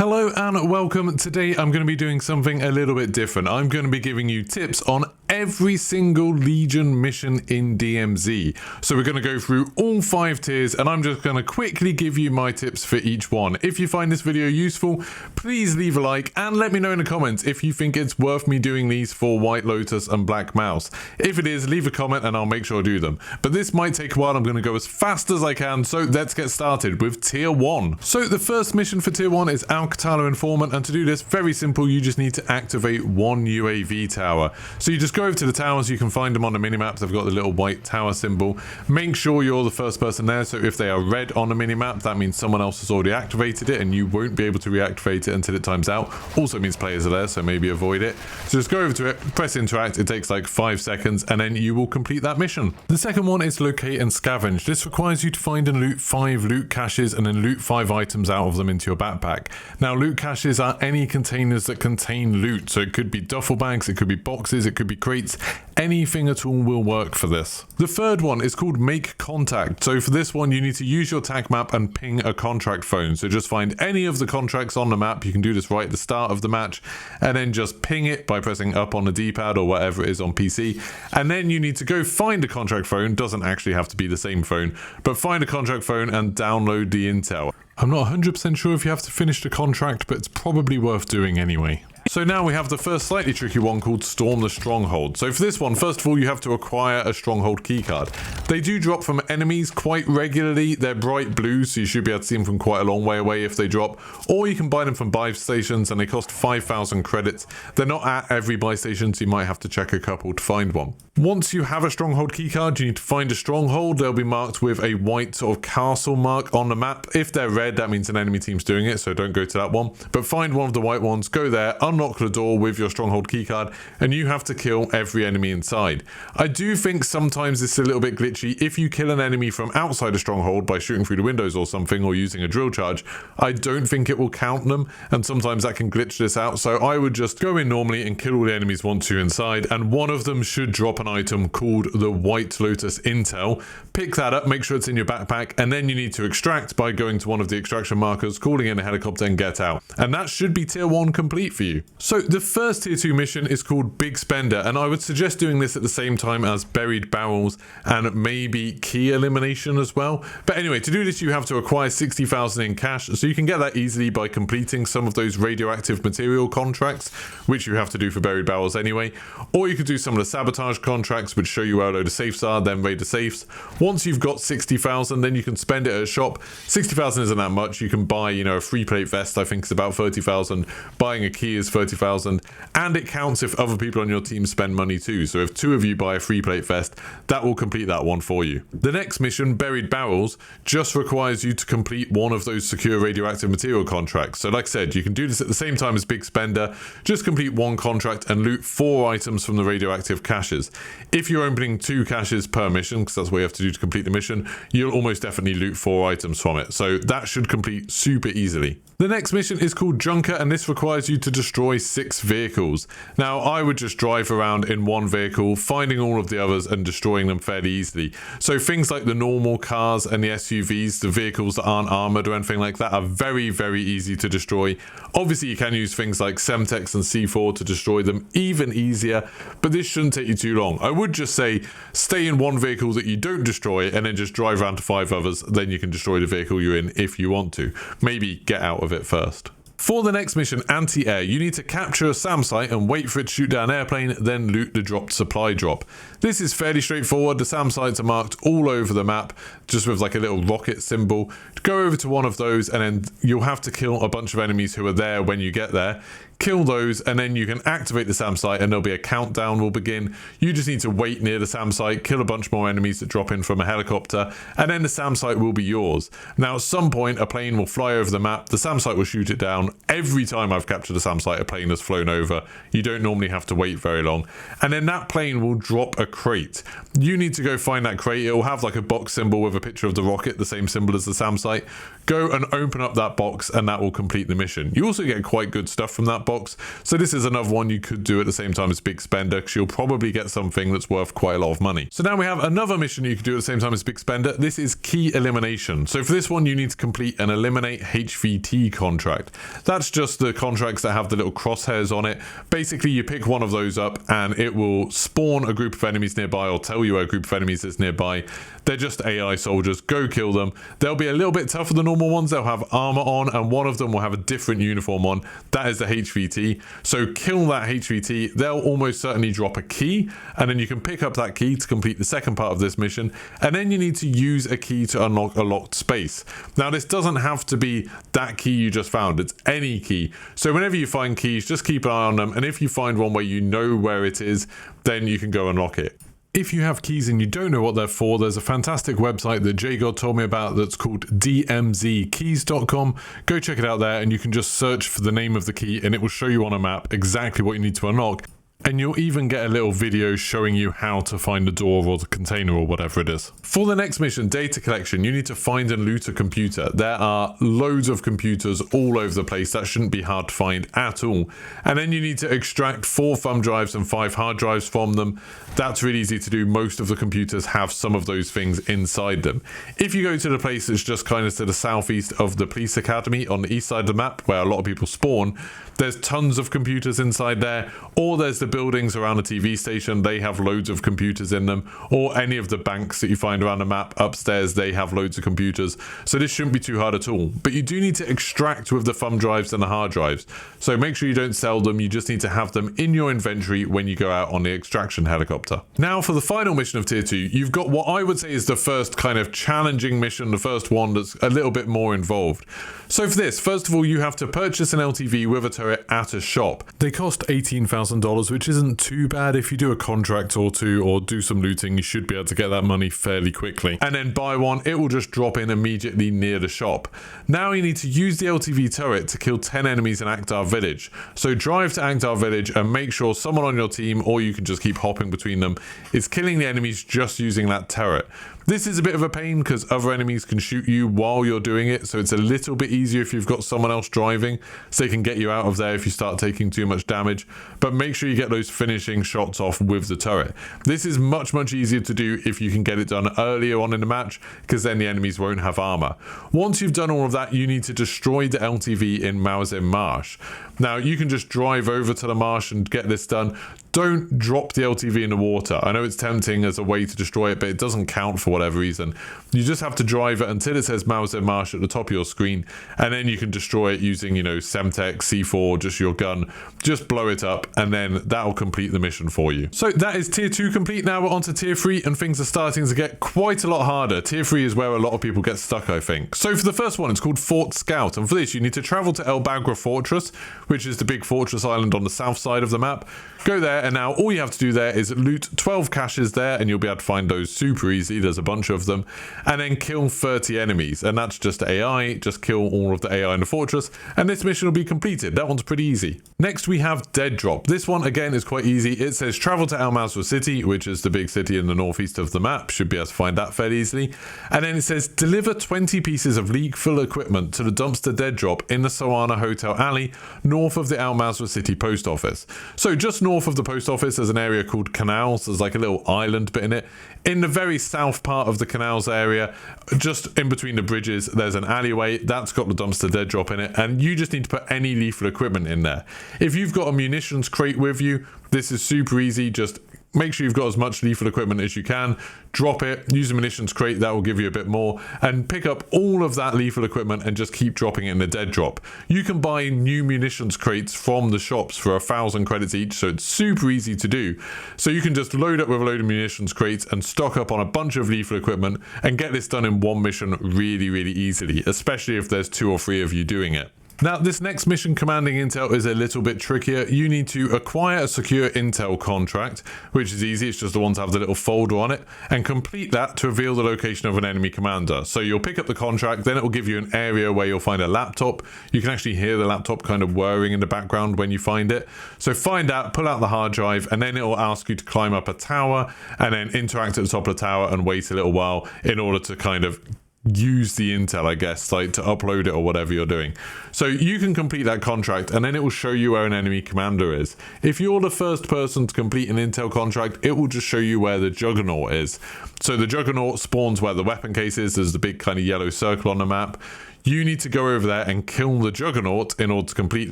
Hello and welcome. Today I'm going to be doing something a little bit different. I'm going to be giving you tips on every single Legion mission in DMZ. So we're going to go through all 5 tiers and I'm just going to quickly give you my tips for each one. If you find this video useful, please leave a like and let me know in the comments if you think it's worth me doing these for White Lotus and Black Mouse. If it is, leave a comment and I'll make sure I do them. But this might take a while. I'm going to go as fast as I can. So let's get started with tier 1. So the first mission for tier 1 is Qatala Informant, and to do this, very simple, you just need to activate one UAV tower. So you just go over to the towers, you can find them on the minimap, they've got the little white tower symbol. Make sure you're the first person there, so if they are red on the minimap, that means someone else has already activated it and you won't be able to reactivate it until it times out. Also means players are there, so maybe avoid it. So just go over to it, press interact, it takes like 5 seconds, and then you will complete that mission. The second one is locate and scavenge. This requires you to find and loot 5 loot caches and then loot 5 items out of them into your backpack. Now loot caches are any containers that contain loot, so it could be duffel bags, it could be boxes, it could be crates, anything at all will work for this. The third one is called make contact. So for this one you need to use your tag map and ping a contract phone. So just find any of the contracts on the map, you can do this right at the start of the match, and then just ping it by pressing up on the D-pad or whatever it is on PC, and then you need to go find a contract phone. Doesn't actually have to be the same phone, but find a contract phone and download the intel. I'm not 100% sure if you have to finish the contract, but it's probably worth doing anyway. So now we have the first slightly tricky one called Storm the Stronghold. So for this one, first of all, you have to acquire a Stronghold keycard. They do drop from enemies quite regularly. They're bright blue, so you should be able to see them from quite a long way away if they drop. Or you can buy them from buy stations and they cost 5,000 credits. They're not at every buy station, so you might have to check a couple to find one. Once you have a Stronghold keycard, you need to find a Stronghold. They'll be marked with a white sort of castle mark on the map. If they're red, that means an enemy team's doing it, so don't go to that one. But find one of the white ones, go there, unlock the door with your Stronghold keycard, and you have to kill every enemy inside. I do think sometimes it's a little bit glitchy. If you kill an enemy from outside a Stronghold by shooting through the windows or something, or using a drill charge, I don't think it will count them, and sometimes that can glitch this out. So I would just go in normally and kill all the enemies once you're inside, and one of them should drop an item called the White Lotus Intel. Pick that up, make sure it's in your backpack, and then you need to extract by going to one of the extraction markers, calling in a helicopter, and get out. And that should be tier 1 complete for you. So the first tier 2 mission is called Big Spender, and I would suggest doing this at the same time as Buried Barrels and maybe Key Elimination as well. But anyway, to do this you have to acquire 60,000 in cash, so you can get that easily by completing some of those radioactive material contracts, which you have to do for Buried Barrels anyway. Or you could do some of the sabotage contracts, which show you where a load of safes are, then raid the safes. Once you've got 60,000, then you can spend it at a shop. 60,000 isn't that much. You can buy, a free plate vest, I think it's about 30,000. Buying a key is 30,000, and it counts if other people on your team spend money too. So if 2 of you buy a free plate vest, that will complete that one for you. The next mission, Buried Barrels, just requires you to complete one of those secure radioactive material contracts. So like I said, you can do this at the same time as Big Spender. Just complete one contract and loot 4 items from the radioactive caches. If you're opening 2 caches per mission, because that's what you have to do to complete the mission, you'll almost definitely loot 4 items from it. So that should complete super easily. The next mission is called Junkyard, and this requires you to destroy 6 vehicles. Now, I would just drive around in one vehicle, finding all of the others and destroying them fairly easily. So things like the normal cars and the SUVs, the vehicles that aren't armored or anything like that, are very, very easy to destroy. Obviously, you can use things like Semtex and C4 to destroy them even easier, but this shouldn't take you too long. I would just say stay in one vehicle that you don't destroy and then just drive around to 5 others. Then you can destroy the vehicle you're in if you want to. Maybe get out of it first. For the next mission, Anti-Air, you need to capture a SAM site and wait for it to shoot down an airplane, then loot the dropped supply drop. This is fairly straightforward. The SAM sites are marked all over the map, just with like a little rocket symbol. Go over to one of those and then you'll have to kill a bunch of enemies who are there when you get there. Kill those and then you can activate the SAM site and there'll be a countdown will begin. You just need to wait near the SAM site, kill a bunch more enemies that drop in from a helicopter, and then the SAM site will be yours. Now at some point a plane will fly over the map, the SAM site will shoot it down. Every time I've captured a SAM site, a plane has flown over. You don't normally have to wait very long. And then that plane will drop a crate. You need to go find that crate. It will have like a box symbol with a picture of the rocket, the same symbol as the SAM site. Go and open up that box and that will complete the mission. You also get quite good stuff from that box. So this is another one you could do at the same time as Big Spender, because you'll probably get something that's worth quite a lot of money. So now we have another mission you can do at the same time as Big Spender. This is Key Elimination. So for this one, you need to complete an Eliminate HVT contract. That's just the contracts that have the little crosshairs on it. Basically, you pick one of those up and it will spawn a group of enemies nearby or tell you a group of enemies is nearby. They're just AI soldiers. Go kill them. They'll be a little bit tougher than normal ones. They'll have armor on and one of them will have a different uniform on. That is the HVT. So kill that HVT. They'll almost certainly drop a key and then you can pick up that key to complete the second part of this mission. And then you need to use a key to unlock a locked space. Now this doesn't have to be that key you just found. It's any key. So whenever you find keys, just keep an eye on them. And if you find one where you know where it is, then you can go unlock it. If you have keys and you don't know what they're for, there's a fantastic website that JGod told me about that's called DMZkeys.com. Go check it out there and you can just search for the name of the key and it will show you on a map exactly what you need to unlock. And you'll even get a little video showing you how to find the door or the container or whatever it is. For the next mission, data collection, you need to find and loot a computer. There are loads of computers all over the place. That shouldn't be hard to find at all. And then you need to extract 4 thumb drives and 5 hard drives from them. That's really easy to do. Most of the computers have some of those things inside them. If you go to the place that's just kind of to the southeast of the police academy on the east side of the map, where a lot of people spawn, there's tons of computers inside there, or there's the buildings around a TV station, they have loads of computers in them, or any of the banks that you find around the map upstairs, they have loads of computers. So this shouldn't be too hard at all, but you do need to extract with the thumb drives and the hard drives. So make sure you don't sell them, you just need to have them in your inventory when you go out on the extraction helicopter. Now for the final mission of tier 2, you've got what I would say is the first kind of challenging mission, the first one that's a little bit more involved. So for this, first of all, you have to purchase an LTV with a turret at a shop. They cost $18,000, which isn't too bad. If you do a contract or two or do some looting, you should be able to get that money fairly quickly. And then buy one, it will just drop in immediately near the shop. Now you need to use the LTV turret to kill 10 enemies in Akhtar village. So drive to Akhtar village and make sure someone on your team, or you can just keep hopping between them, is killing the enemies just using that turret. This is a bit of a pain because other enemies can shoot you while you're doing it, so it's a little bit easier if you've got someone else driving, so they can get you out of there if you start taking too much damage. But make sure you get those finishing shots off with the turret. This is much easier to do if you can get it done earlier on in the match, because then the enemies won't have armor. Once you've done all of that, you need to destroy the LTV in Mawzin Marsh. Now you can just drive over to the marsh and get this done. Don't drop the LTV in the water. I know it's tempting as a way to destroy it, but it doesn't count for whatever reason. You just have to drive it until it says Mawzin Marsh at the top of your screen, and then you can destroy it using, you know, Semtex, C4, just your gun. Just blow it up, and then that'll complete the mission for you. So that is tier 2 complete. Now we're on to tier 3, and things are starting to get quite a lot harder. Tier 3 is where a lot of people get stuck, I think. So for the first one, it's called Fort Scout, and for this you need to travel to El Bagra Fortress, which is the big fortress island on the south side of the map. Go there, and now all you have to do there is loot 12 caches there, and you'll be able to find those super easy. There's a bunch of them. And then kill 30 enemies, and that's just AI. Just kill all of the AI in the fortress, and this mission will be completed. That one's pretty easy. Next we have Dead Drop. This one again is quite easy. It says travel to Al Mazrah City, which is the big city in the northeast of the map. Should be able to find that fairly easily. And then it says deliver 20 pieces of lethal equipment to the dumpster Dead Drop in the Soana Hotel Alley, north of the Al Mazrah City post office. So just north of the post office there's an area called Canals. There's like a little island bit in it. In the very south part of the Canals area, just in between the bridges, there's an alleyway that's got the dumpster Dead Drop in it, and you just need to put any lethal equipment in there. If you've got a munitions crate with you, this is super easy. Just make sure you've got as much lethal equipment as you can, drop it, use a munitions crate, that will give you a bit more, and pick up all of that lethal equipment and just keep dropping it in the Dead Drop. You can buy new munitions crates from the shops for 1,000 credits each, so it's super easy to do. So you can just load up with a load of munitions crates and stock up on a bunch of lethal equipment and get this done in one mission really easily, especially if there's 2 or 3 of you doing it. Now, this next mission, commanding intel, is a little bit trickier. You need to acquire a secure intel contract, which is easy. It's just the one to have the little folder on it, and complete that to reveal the location of an enemy commander. So you'll pick up the contract, then it will give you an area where you'll find a laptop. You can actually hear the laptop kind of whirring in the background when you find it. So find that, pull out the hard drive, and then it will ask you to climb up a tower and then interact at the top of the tower and wait a little while in order to kind of use the intel, I guess, like to upload it or whatever you're doing. So you can complete that contract and then it will show you where an enemy commander is. If you're the first person to complete an intel contract, it will just show you where the Juggernaut is. So the Juggernaut spawns where the weapon case is. There's the big kind of yellow circle on the map. you need to go over there and kill the Juggernaut in order to complete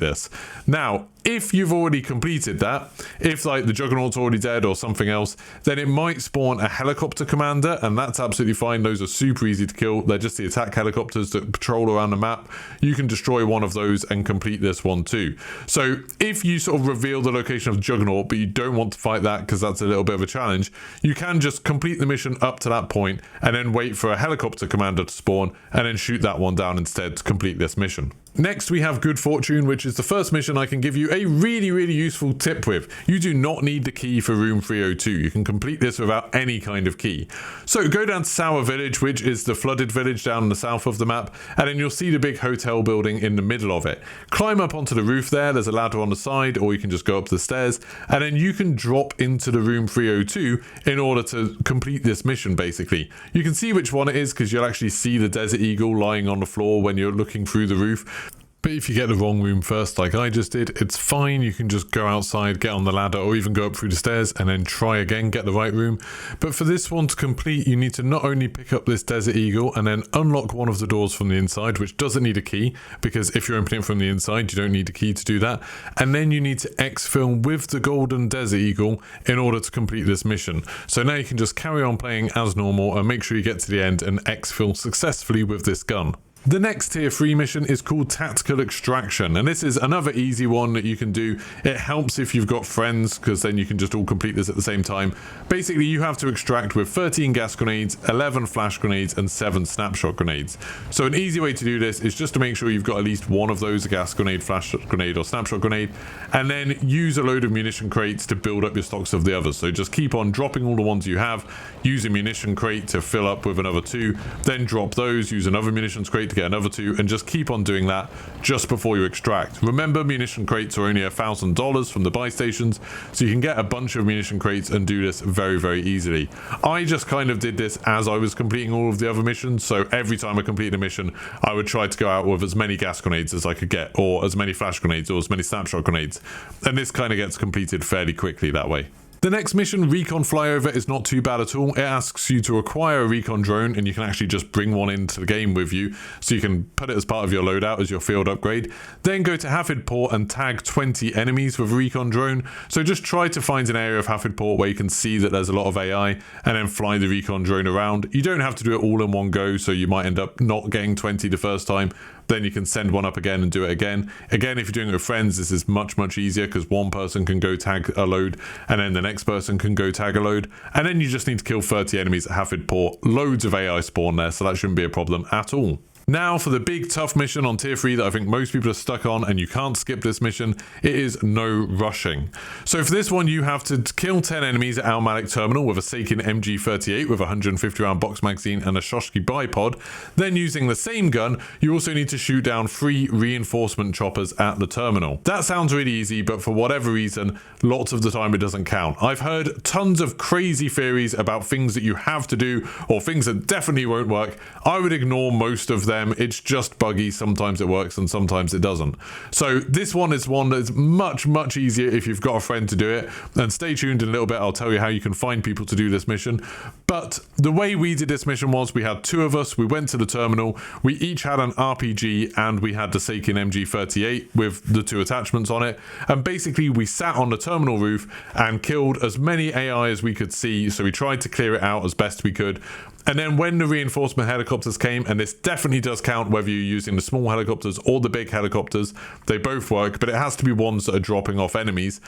this. Now, if you've already completed that, if like the Juggernaut's already dead or something else, then it might spawn a helicopter commander, and that's absolutely fine. Those are super easy to kill. They're just the attack helicopters that patrol around the map. You can destroy one of those and complete this one too. So if you sort of reveal the location of the Juggernaut, but you don't want to fight that because that's a little bit of a challenge, you can just complete the mission up to that point and then wait for a helicopter commander to spawn and then shoot that one down instead to complete this mission. Next, we have Good Fortune, which is the first mission I can give you a really useful tip with. You do not need the key for room 302. You can complete this without any kind of key. So go down to Sour Village, which is the flooded village down in the south of the map, and then you'll see the big hotel building in the middle of it. Climb up onto the roof there. There's a ladder on the side, or you can just go up the stairs, and then you can drop into the room 302 in order to complete this mission, basically. You can see which one it is because you'll actually see the Desert Eagle lying on the floor when you're looking through the roof. But if you get the wrong room first, like I just did, it's fine. You can just go outside, get on the ladder, or even go up through the stairs and then try again, get the right room. But for this one to complete, you need to not only pick up this Desert Eagle and then unlock one of the doors from the inside, which doesn't need a key, because if you're opening it from the inside, you don't need a key to do that. And then you need to exfil with the golden Desert Eagle in order to complete this mission. So now you can just carry on playing as normal and make sure you get to the end and exfil successfully with this gun. The next tier 3 mission is called Tactical Extraction, and this is another easy one that you can do. It helps if you've got friends, because then you can just all complete this at the same time. Basically, you have to extract with 13 gas grenades, 11 flash grenades, and 7 snapshot grenades. So an easy way to do this is just to make sure you've got at least one of those, a gas grenade, flash grenade, or snapshot grenade, and then use a load of munition crates to build up your stocks of the others. So just keep on dropping all the ones you have, use a munition crate to fill up with another 2, then drop those, use another munitions crate to get another 2, and just keep on doing that just before you extract. Remember, munition crates are only $1,000 from the buy stations, so you can get a bunch of munition crates and do this very easily. I just kind of did this as I was completing all of the other missions, so every time I completed a mission, I would try to go out with as many gas grenades as I could get, or as many flash grenades, or as many snapshot grenades, and this kind of gets completed fairly quickly that way. The next mission, Recon Flyover, is not too bad at all. It asks you to acquire a recon drone, and you can actually just bring one into the game with you, so you can put it as part of your loadout as your field upgrade. Then go to Hafid Port and tag 20 enemies with a recon drone. So just try to find an area of Hafid Port where you can see that there's a lot of AI, and then fly the recon drone around. You don't have to do it all in one go, so you might end up not getting 20 the first time. Then you can send one up again and do it again. Again, if you're doing it with friends, this is much easier, because one person can go tag a load, and then the next person can go tag a load. And then you just need to kill 30 enemies at Hafid Port. Loads of AI spawn there, so that shouldn't be a problem at all. Now for the big tough mission on tier 3 that I think most people are stuck on, and you can't skip this mission. It is no rushing. So for this one, you have to kill 10 enemies at Al Malik Terminal with a Sakin MG38 with a 150 round box magazine and a Shoshki bipod. Then using the same gun, you also need to shoot down 3 reinforcement choppers at the terminal. That sounds really easy, but for whatever reason, lots of the time it doesn't count. I've heard tons of crazy theories about things that you have to do, or things that definitely won't work. I would ignore most of them. It's just buggy. Sometimes it works and sometimes it doesn't. So this one is one that's much easier if you've got a friend to do it. And stay tuned in a little bit. I'll tell you how you can find people to do this mission. But the way we did this mission was we had 2 of us. We went to the terminal. We each had an RPG, and we had the Sakin MG38 with the 2 attachments on it. And basically we sat on the terminal roof and killed as many AI as we could see. So we tried to clear it out as best we could. And then when the reinforcement helicopters came, and this definitely does count whether you're using the small helicopters or the big helicopters, they both work, but it has to be ones that are dropping off enemies.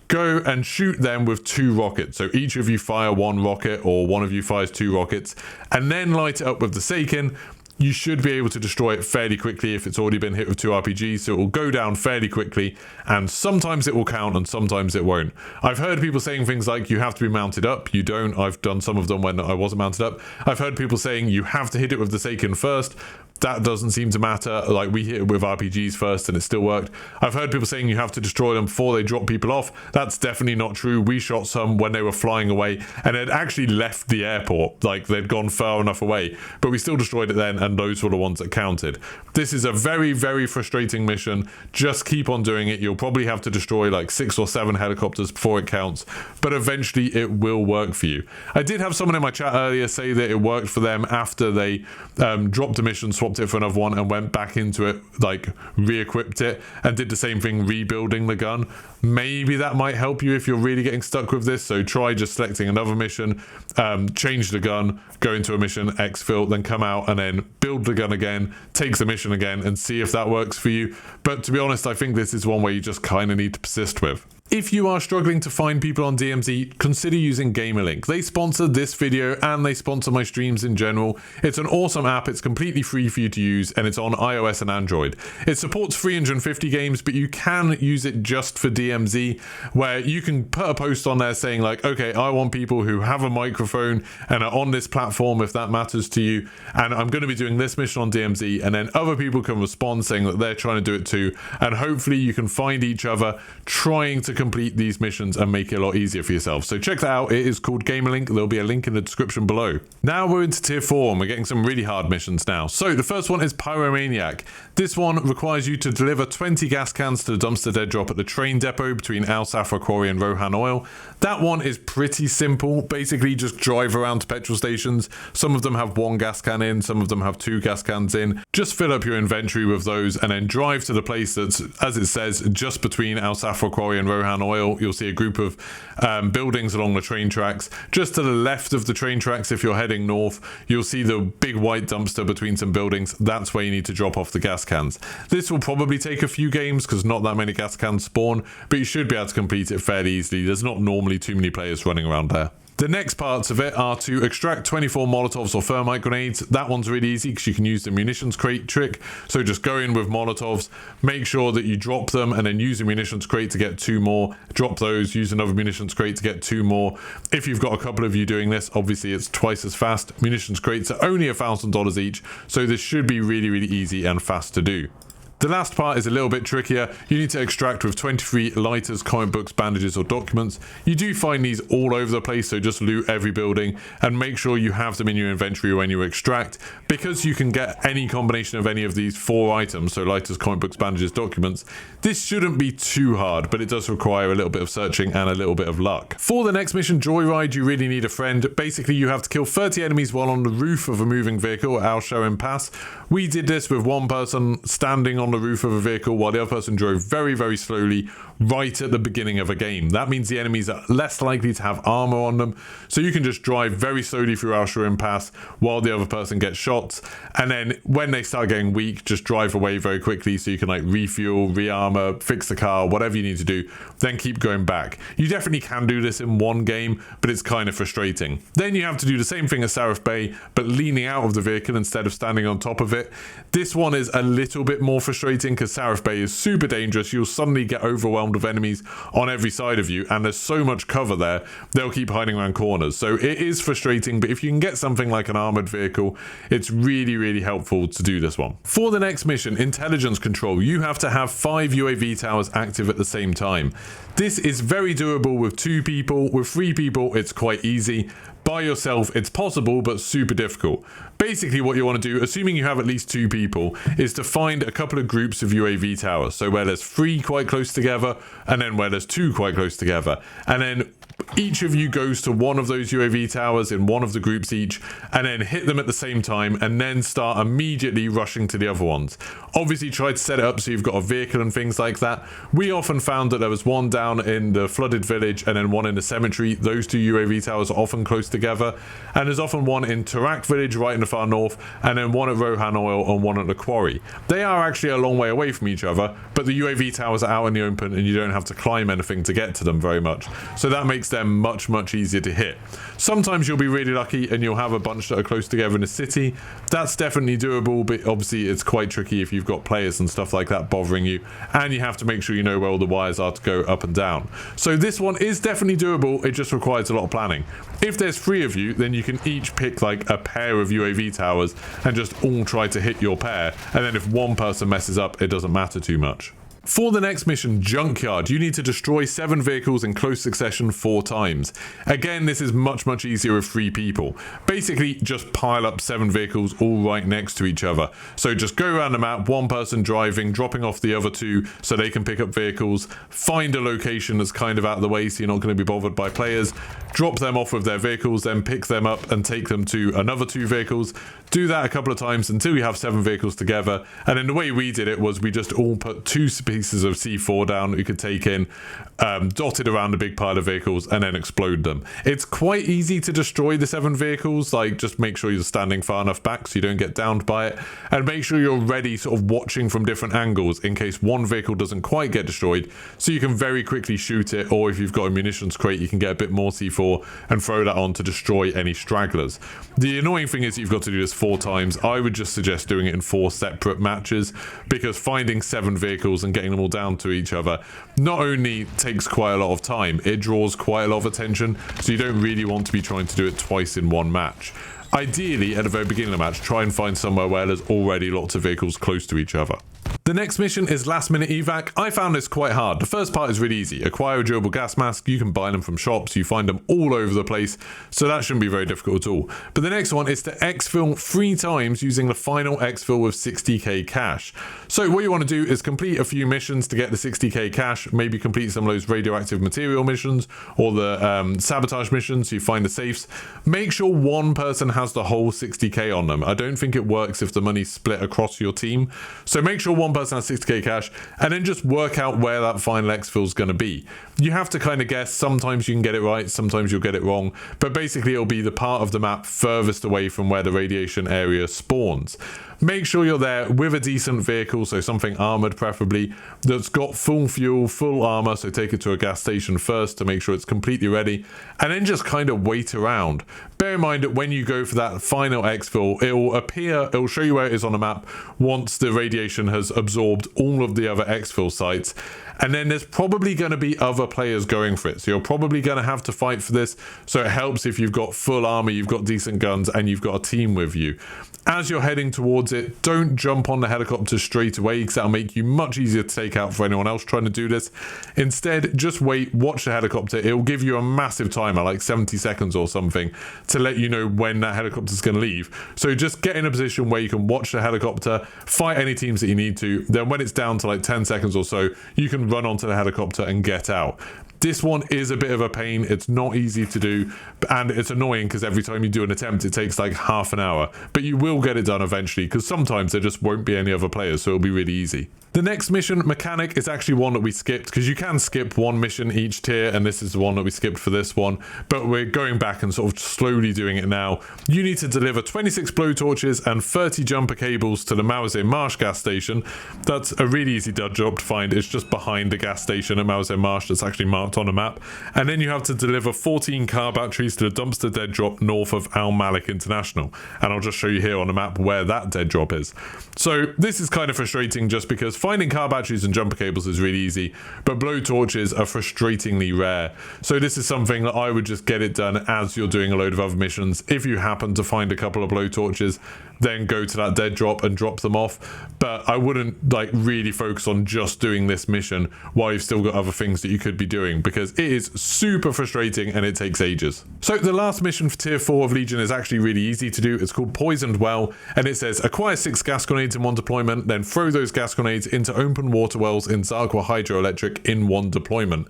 Go and shoot them with 2 rockets. So each of you fire 1 rocket, or one of you fires 2 rockets, and then light it up with the Sakin. You should be able to destroy it fairly quickly if it's already been hit with 2 RPGs, so it will go down fairly quickly, and sometimes it will count and sometimes it won't. I've heard people saying things like you have to be mounted up. You don't. I've done some of them when I wasn't mounted up. I've heard people saying you have to hit it with the Sakin first. That doesn't seem to matter. Like, we hit it with RPGs first and it still worked. I've heard people saying you have to destroy them before they drop people off. That's definitely not true. We shot some when they were flying away and had actually left the airport. Like, they'd gone far enough away, but we still destroyed it then, and those were the ones that counted. This is a very frustrating mission. Just keep on doing it. You'll probably have to destroy like 6 or 7 helicopters before it counts, but eventually it will work for you. I did have someone in my chat earlier say that it worked for them after they dropped a mission, swapped swapped it for another one and went back into it, like re-equipped it and did the same thing rebuilding the gun. Maybe that might help you if you're really getting stuck with this. So try just selecting another mission, change the gun, go into a mission, exfil, then come out and then build the gun again, take the mission again and see if that works for you. But to be honest, I think this is one where you just kind of need to persist with. If you are struggling to find people on DMZ, consider using GamerLink. They sponsor this video and they sponsor my streams in general. It's an awesome app, it's completely free for you to use and it's on iOS and Android. It supports 350 games, but you can use it just for DMZ, where you can put a post on there saying like, okay, I want people who have a microphone and are on this platform if that matters to you, and I'm going to be doing this mission on DMZ, and then other people can respond saying that they're trying to do it too, and hopefully you can find each other trying to complete these missions and make it a lot easier for yourself. So check that out. It is called GamerLink. There'll be a link in the description below. Now we're into tier 4 and we're getting some really hard missions now. So the first one is Pyromaniac. This one requires you to deliver 20 gas cans to the dumpster dead drop at the train depot between Al Safra Quarry and Rohan Oil. That one is pretty simple. Basically just drive around to petrol stations. Some of them have 1 gas can in, some of them have 2 gas cans in. Just fill up your inventory with those and then drive to the place that's, as it says, just between Al Safra Quarry and Rohan Oil. You'll see a group of buildings along the train tracks. Just to the left of the train tracks, if you're heading north, you'll see the big white dumpster between some buildings. That's where you need to drop off the gas cans. This will probably take a few games because not that many gas cans spawn, but you should be able to complete it fairly easily. There's not normally too many players running around there. The next parts of it are to extract 24 Molotovs or thermite grenades. That one's really easy because you can use the munitions crate trick. So just go in with Molotovs, make sure that you drop them and then use the munitions crate to get 2 more. Drop those, use another munitions crate to get 2 more. If you've got a couple of you doing this, obviously it's twice as fast. Munitions crates are only $1,000 each, so this should be really, really easy and fast to do. The last part is a little bit trickier. You need to extract with 23 lighters, comic books, bandages or documents. You do find these all over the place, so just loot every building and make sure you have them in your inventory when you extract. Because you can get any combination of any of these 4 items, so lighters, comic books, bandages, documents, this shouldn't be too hard, but it does require a little bit of searching and a little bit of luck. For the next mission, Joyride, you really need a friend. Basically, you have to kill 30 enemies while on the roof of a moving vehicle at Al Sharim Pass. We did this with one person standing on the roof of a vehicle while the other person drove very, very slowly right at the beginning of a game. That means the enemies are less likely to have armor on them, so you can just drive very slowly through Al Sharim Pass while the other person gets shots, and then when they start getting weak, just drive away very quickly so you can like refuel, re-armor, fix the car, whatever you need to do, then keep going back. You definitely can do this in one game, but it's kind of frustrating. Then you have to do the same thing as Sarif Bay, but leaning out of the vehicle instead of standing on top of it. This one is a little bit more frustrating because Sarif Bay is super dangerous. You'll suddenly get overwhelmed with enemies on every side of you, and there's so much cover there, they'll keep hiding around corners. So it is frustrating, but if you can get something like an armored vehicle, it's really, really helpful to do this one. For the next mission, Intelligence Control, you have to have 5 UAV towers active at the same time. This is very doable with 2 people. With 3 people, it's quite easy. By yourself, it's possible, but super difficult. Basically, what you want to do, assuming you have at least 2 people, is to find a couple of groups of UAV towers. So where there's 3 quite close together, and then where there's 2 quite close together. And then each of you goes to one of those UAV towers in one of the groups each, and then hit them at the same time, and then start immediately rushing to the other ones. Obviously, try to set it up so you've got a vehicle and things like that. We often found that there was one down in the flooded village and then one in the cemetery. Those 2 UAV towers are often close together, and there's often one in Tarak village right in the far north, and then one at Rohan Oil and one at the quarry. They are actually a long way away from each other, but the UAV towers are out in the open and you don't have to climb anything to get to them very much, so that makes them much easier to hit. Sometimes you'll be really lucky and you'll have a bunch that are close together in a city. That's definitely doable, but obviously it's quite tricky if you've got players and stuff like that bothering you, and you have to make sure you know where all the wires are to go up and down. So this one is definitely doable, it just requires a lot of planning. If there's 3 of you, then you can each pick like a pair of UAV towers and just all try to hit your pair, and then if one person messes up, it doesn't matter too much. For the next mission, Junkyard, you need to destroy 7 vehicles in close succession 4 times. Again, this is much easier with 3 people. Basically, just pile up 7 vehicles all right next to each other. So just go around the map, one person driving, dropping off the other 2 so they can pick up vehicles, find a location that's kind of out of the way so you're not going to be bothered by players, drop them off with their vehicles, then pick them up and take them to another 2 vehicles. Do that a couple of times until you have 7 vehicles together. And then the way we did it was we just all put 2 pieces of C4 down that you could take in, dotted around a big pile of vehicles, and then explode them. It's quite easy to destroy the 7 vehicles, like just make sure you're standing far enough back so you don't get downed by it, and make sure you're ready sort of watching from different angles in case one vehicle doesn't quite get destroyed, so you can very quickly shoot it, or if you've got a munitions crate you can get a bit more C4 and throw that on to destroy any stragglers. The annoying thing is you've got to do this 4 times. I would just suggest doing it in 4 separate matches, because finding 7 vehicles and getting them all down to each other not only takes quite a lot of time, it draws quite a lot of attention, so you don't really want to be trying to do it twice in one match. Ideally, at the very beginning of the match, try and find somewhere where there's already lots of vehicles close to each other. The next mission is last minute evac. I found this quite hard. The first part is really easy. Acquire a durable gas mask. You can buy them from shops. You find them all over the place, so that shouldn't be very difficult at all. But the next one is to exfil 3 times using the final exfil with 60k cash. So what you want to do is complete a few missions to get the 60k cash, maybe complete some of those radioactive material missions or the sabotage missions so you find the safes. Make sure one person has the whole 60k on them. I don't think it works if the money's split across your team. So make sure one person has 60k cash, and then just work out where that final exfil is going to be. You have to kind of guess. Sometimes you can get it right, sometimes you'll get it wrong, but basically it'll be the part of the map furthest away from where the radiation area spawns. Make sure you're there with a decent vehicle, so something armored preferably, that's got full fuel, full armor, so take it to a gas station first to make sure it's completely ready, and then just kind of wait around. Bear in mind that when you go for that final exfil, it'll show you where it is on the map once the radiation has absorbed all of the other exfil sites, and then there's probably going to be other players going for it, so you're probably going to have to fight for this, so it helps if you've got full armor, you've got decent guns, and you've got a team with you. As you're heading towards it, don't jump on the helicopter straight away, because that'll make you much easier to take out for anyone else trying to do this. Instead, just wait, watch the helicopter. It'll give you a massive timer, like 70 seconds or something, to let you know when that helicopter's going to leave. So just get in a position where you can watch the helicopter, fight any teams that you need to, then when it's down to like 10 seconds or so, you can run onto the helicopter and get out. This one is a bit of a pain. It's not easy to do, and it's annoying because every time you do an attempt it takes like half an hour, but you will get it done eventually, because sometimes there just won't be any other players, so it'll be really easy. The next mission, Mechanic, is actually one that we skipped, because you can skip one mission each tier, and this is the one that we skipped for this one, but we're going back and sort of slowly doing it now. You need to deliver 26 blowtorches and 30 jumper cables to the Mauser Marsh gas station. That's a really easy job to find. It's just behind the gas station at Mauser Marsh that's actually marked on the map. And then you have to deliver 14 car batteries to the dumpster dead drop north of Al Malik International. And I'll just show you here on the map where that dead drop is. So this is kind of frustrating just because finding car batteries and jumper cables is really easy, but blowtorches are frustratingly rare. So this is something that I would just get it done as you're doing a load of other missions. If you happen to find a couple of blowtorches, then go to that dead drop and drop them off. But I wouldn't like really focus on just doing this mission while you've still got other things that you could be doing, because it is super frustrating and it takes ages. So the last mission for tier 4 of Legion is actually really easy to do. It's called Poisoned Well, and it says acquire 6 gas grenades in one deployment, then throw those gas grenades into open water wells in Zarqwa Hydroelectric in one deployment.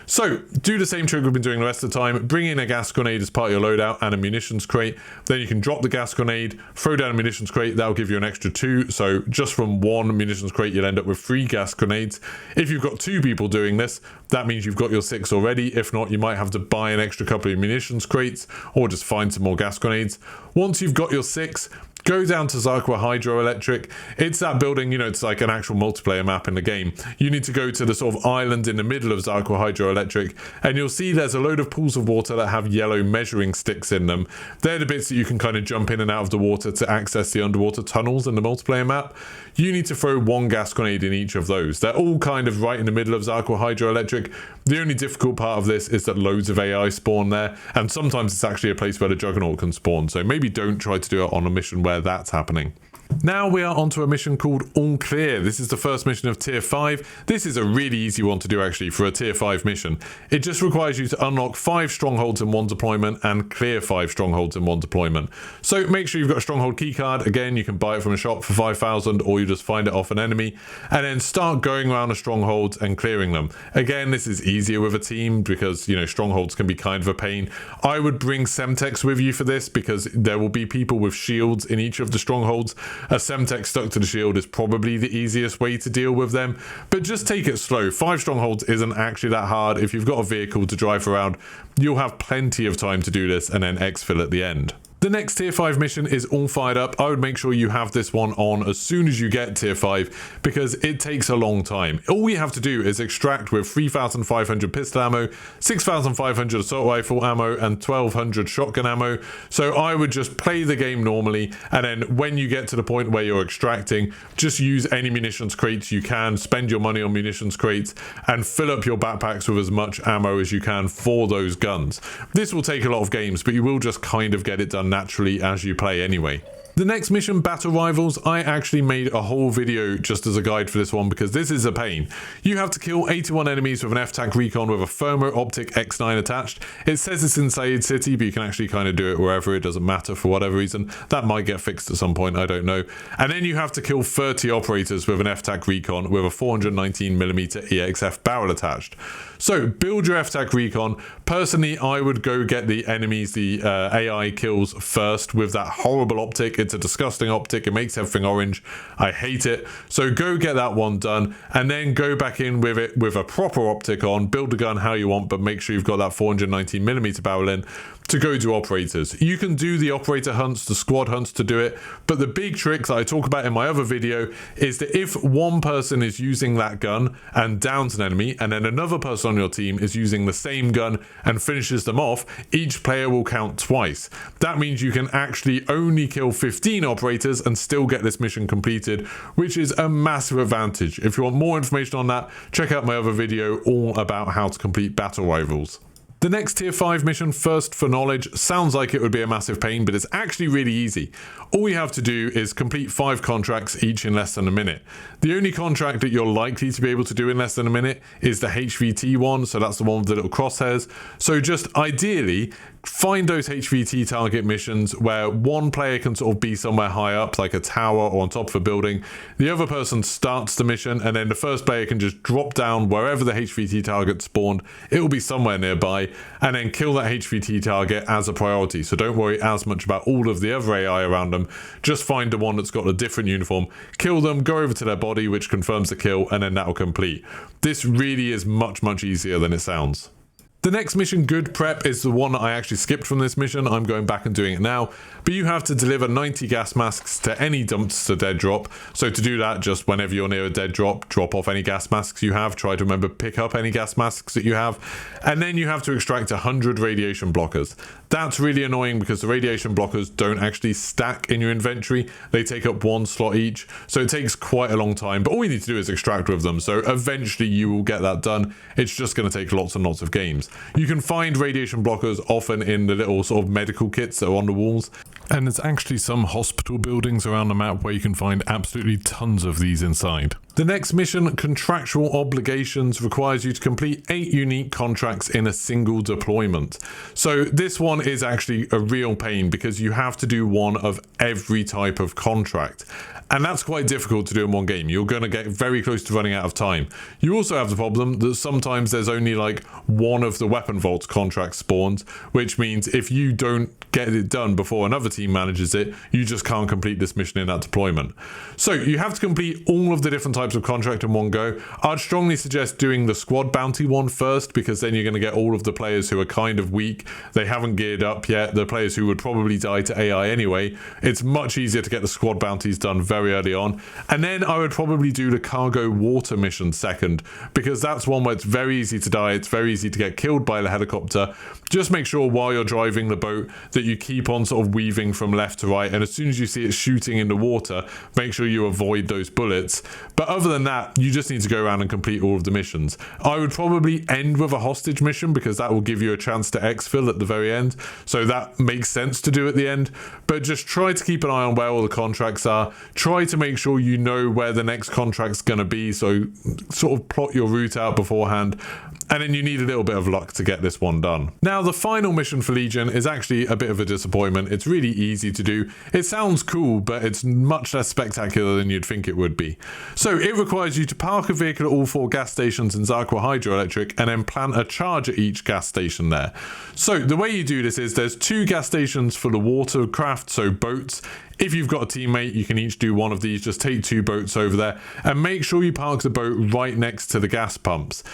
So do the same trick we've been doing the rest of the time. Bring in a gas grenade as part of your loadout and a munitions crate. Then you can drop the gas grenade, throw down a munitions crate. That'll give you an extra 2. So just from one munitions crate, you'll end up with 3 gas grenades. If you've got 2 people doing this, that means you've got your 6 already. If not, you might have to buy an extra couple of munitions crates or just find some more gas grenades. Once you've got your 6, go down to Zarqwa Hydroelectric. It's that building, you know, it's like an actual multiplayer map in the game. You need to go to the sort of island in the middle of Zarqwa Hydroelectric, and you'll see there's a load of pools of water that have yellow measuring sticks in them. They're the bits that you can kind of jump in and out of the water to access the underwater tunnels in the multiplayer map. You need to throw 1 gas grenade in each of those. They're all kind of right in the middle of Zarqwa Hydroelectric. The only difficult part of this is that loads of AI spawn there, and sometimes it's actually a place where the Juggernaut can spawn, so maybe don't try to do it on a mission where that's happening. Now we are onto a mission called All Clear. This is the first mission of tier 5. This is a really easy one to do actually for a tier 5 mission. It just requires you to unlock 5 strongholds in one deployment and clear 5 strongholds in one deployment. So make sure you've got a stronghold keycard. Again, you can buy it from a shop for 5,000 or you just find it off an enemy and then start going around the strongholds and clearing them. Again, this is easier with a team because, you know, strongholds can be kind of a pain. I would bring Semtex with you for this because there will be people with shields in each of the strongholds. A Semtex stuck to the shield is probably the easiest way to deal with them, but just take it slow. 5 strongholds isn't actually that hard. If you've got a vehicle to drive around, you'll have plenty of time to do this and then exfil at the end. The next tier 5 mission is All Fired Up. I would make sure you have this one on as soon as you get tier 5 because it takes a long time. All you have to do is extract with 3,500 pistol ammo, 6,500 assault rifle ammo and 1,200 shotgun ammo. So I would just play the game normally, and then when you get to the point where you're extracting, just use any munitions crates you can, spend your money on munitions crates and fill up your backpacks with as much ammo as you can for those guns. This will take a lot of games, but you will just kind of get it done naturally as you play anyway. The next mission, Battle Rivals, I actually made a whole video just as a guide for this one because this is a pain. You have to kill 81 enemies with an FTAC Recon with a Thermo Optic X9 attached. It says it's inside city, but you can actually kind of do it wherever. It doesn't matter for whatever reason. That might get fixed at some point, I don't know. And then you have to kill 30 operators with an FTAC Recon with a 419mm EXF barrel attached. So build your FTAC Recon. Personally, I would go get the enemies, the AI kills first with that horrible optic. It's a disgusting optic. It makes everything orange. I hate it. So go get that one done and then go back in with it with a proper optic on. Build the gun how you want, but make sure you've got that 419mm barrel in to go do operators. You can do the operator hunts, the squad hunts to do it, but the big trick that I talk about in my other video is that if one person is using that gun and downs an enemy and then another person on your team is using the same gun and finishes them off, each player will count twice. That means you can actually only kill 15 operators and still get this mission completed, which is a massive advantage. If you want more information on that, check out my other video all about how to complete Battle Rivals. The next tier 5 mission, First for Knowledge, sounds like it would be a massive pain, but it's actually really easy. All you have to do is complete 5 contracts, each in less than a minute. The only contract that you're likely to be able to do in less than a minute is the HVT one, so that's the one with the little crosshairs. So just ideally, find those HVT target missions where one player can sort of be somewhere high up, like a tower or on top of a building. The other person starts the mission, and then the first player can just drop down wherever the HVT target spawned. It will be somewhere nearby, and then kill that HVT target as a priority. So don't worry as much about all of the other AI around them. Just find the one that's got a different uniform, kill them, go over to their body, which confirms the kill, and then that will complete. This really is much, much easier than it sounds. The next mission, Good Prep, is the one that I actually skipped from this mission. I'm going back and doing it now. But you have to deliver 90 gas masks to any dumpster dead drop. So to do that, just whenever you're near a dead drop, drop off any gas masks you have. Try to remember pick up any gas masks that you have. And then you have to extract 100 radiation blockers. That's really annoying because the radiation blockers don't actually stack in your inventory. They take up 1 slot each. So it takes quite a long time. But all you need to do is extract with them. So eventually you will get that done. It's just going to take lots and lots of games. You can find radiation blockers often in the little sort of medical kits that are on the walls. And there's actually some hospital buildings around the map where you can find absolutely tons of these inside. The next mission, Contractual Obligations, requires you to complete 8 unique contracts in a single deployment. So this one is actually a real pain because you have to do one of every type of contract. And that's quite difficult to do in one game. You're going to get very close to running out of time. You also have the problem that sometimes there's only like one of the weapon vaults contracts spawns, which means if you don't get it done before another team manages it, you just can't complete this mission in that deployment. So you have to complete all of the different types of contract in one go. I'd strongly suggest doing the squad bounty one first because then you're going to get all of the players who are kind of weak. They haven't geared up yet. The players who would probably die to AI anyway. It's much easier to get the squad bounties done very early on. And then I would probably do the cargo water mission second because that's one where it's very easy to die. It's very easy to get killed by the helicopter. Just make sure while you're driving the boat that you keep on sort of weaving from left to right, and as soon as you see it shooting in the water, make sure you avoid those bullets. But other than that, you just need to go around and complete all of the missions. I would probably end with a hostage mission because that will give you a chance to exfil at the very end. So that makes sense to do at the end. But just try to keep an eye on where all the contracts are. Try to make sure you know where the next contract's going to be. So sort of plot your route out beforehand. And then you need a little bit of luck to get this one done. Now, the final mission for Legion is actually a bit of a disappointment. It's really easy to do. It sounds cool, but it's much less spectacular than you'd think it would be. So it requires you to park a vehicle at all 4 gas stations in Zarqwa Hydroelectric and then plant a charge at each gas station there. So the way you do this is there's 2 gas stations for the watercraft, so boats. If you've got a teammate, you can each do one of these. Just take 2 boats over there and make sure you park the boat right next to the gas pumps.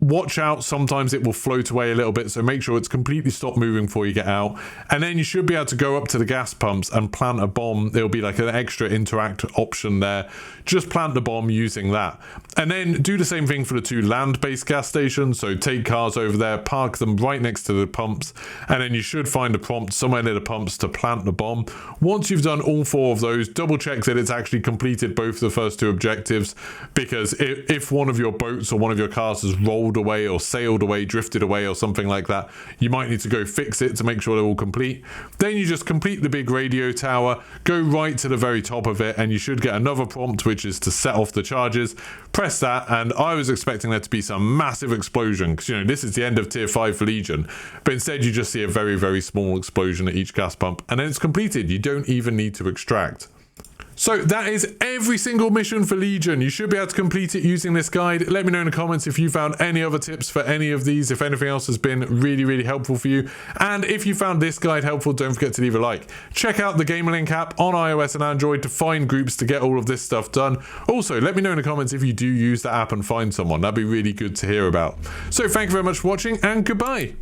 Watch out, sometimes it will float away a little bit, so make sure it's completely stopped moving before you get out. And then you should be able to go up to the gas pumps and plant a bomb. There'll be like an extra interact option there. Just plant the bomb using that. And then do the same thing for the 2 land-based gas stations. So take cars over there, park them right next to the pumps, and then you should find a prompt somewhere near the pumps to plant the bomb. Once you've done all 4 of those, double check that it's actually completed both the first 2 objectives, because if one of your boats or one of your cars has rolled away or sailed away, drifted away or something like that, you might need to go fix it to make sure they're all complete. Then you just complete the big radio tower, go right to the very top of it, and you should get another prompt, which is to set off the charges. Press that, and I was expecting there to be some massive explosion, because you know this is the end of tier 5 for Legion, but instead you just see a very, very small explosion at each gas pump, and then it's completed. You don't even need to extract. So that is every single mission for Legion. You should be able to complete it using this guide. Let me know in the comments if you found any other tips for any of these, if anything else has been really, really helpful for you. And if you found this guide helpful, don't forget to leave a like. Check out the GamerLink app on iOS and Android to find groups to get all of this stuff done. Also, let me know in the comments if you do use the app and find someone. That'd be really good to hear about. So thank you very much for watching, and goodbye.